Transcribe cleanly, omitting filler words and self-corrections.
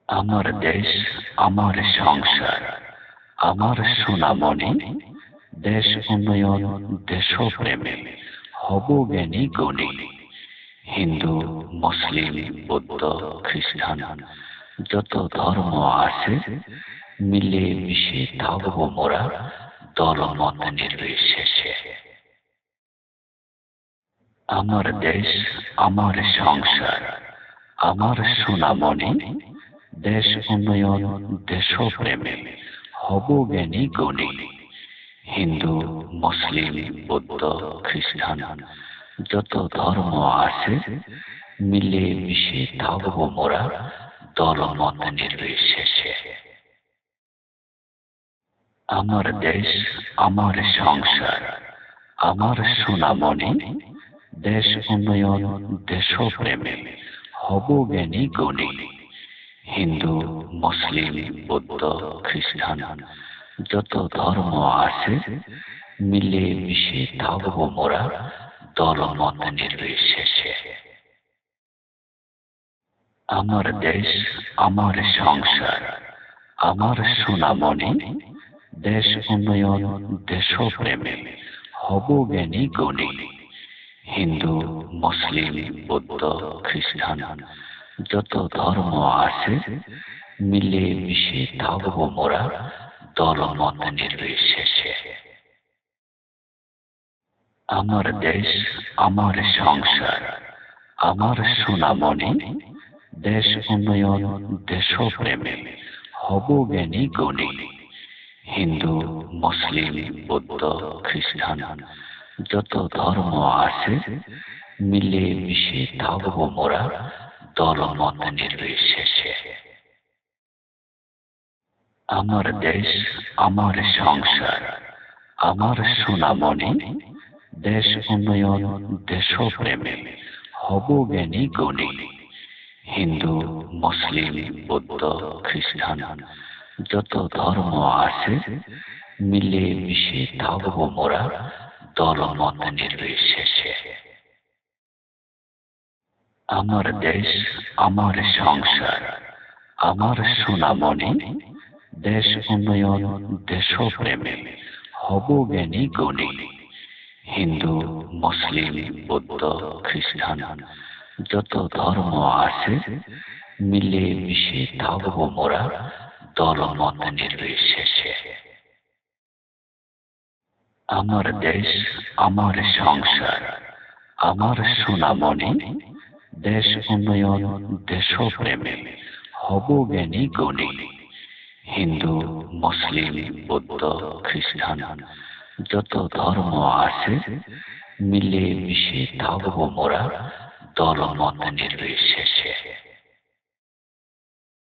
আমার দেশ আমার সংসার, আমার সোনামণি, দেশ উন্নয়ন দেশপ্রেমে হব জ্ঞানী গুণী। হিন্দু, মুসলিম, বৌদ্ধ, খ্রিস্টান যত ধর্ম আছে, মিলে মিশে থাকব মোরা দল মত নির্বিশেষে। আমার দেশ আমার সংসার, আমার সোনামণি, দেশ উন্নয়ন দেশপ্রেমে হব জ্ঞানী গুণী। হিন্দু, মুসলিম, বৌদ্ধ, খ্রিস্টান যত ধর্ম আছে, মিলে মিশে থাকব মোরা দল মত নির্বিশেষে। আমার দেশ আমার সংসার, আমার সোনামণি, দেশ উন্নয়ন দেশপ্রেমে হব জ্ঞানী গুণী। হিন্দু, মুসলিম, বৌদ্ধ, খ্রিস্টান যত ধর্ম আছে, মিলে মিশে থাকব মোরা দল মত নির্বিশেষে। আমার দেশ আমার সংসার, আমার সোনামণি, দেশ উন্নয়ন দেশপ্রেমে হব জ্ঞানী গুণী। হিন্দু, মুসলিম, বৌদ্ধ, খ্রিস্টান যত ধর্ম আছে, মিলে মিশে থাকব মোরা দল মত নির্বিশেষে। আমার দেশ আমার সংসার, আমার সোনামণি, দেশ উন্নয়ন দেশপ্রেমে হব জ্ঞানী গুণী। হিন্দু, মুসলিম, বৌদ্ধ, খ্রিস্টান যত ধর্ম আছে, মিলে মিশে থাকব মোরা দল মত নির্বিশেষে। আমার দেশ আমার সংসার, আমার সোনামণি, দেশ উন্নয়ন দেশপ্রেমে হব জ্ঞানী গুণী। হিন্দু, মুসলিম, বৌদ্ধ, খ্রিস্টান যত ধর্ম আছে, মিলে মিশে থাকব মোরা দল মত নির্বিশেষে। আমার দেশ আমার সংসার, আমার সোনামণি, দেশ উন্নয়ন দেশপ্রেমে হব জ্ঞানী গুণী। হিন্দু, মুসলিম, বৌদ্ধ, খ্রিস্টান যত ধর্ম আছে, মিলে মিশে থাকব মোরা দল মত নির্বিশেষে। আমার দেশ আমার সংসার, আমার সোনামণি, দেশ উন্নয়ন দেশপ্রেমে হব জ্ঞানী গুণী। হিন্দু, মুসলিম, বৌদ্ধ, খ্রিস্টান যত ধর্ম আছে, মিলে মিশে থাকব মোরা দল মত নির্বিশেষে।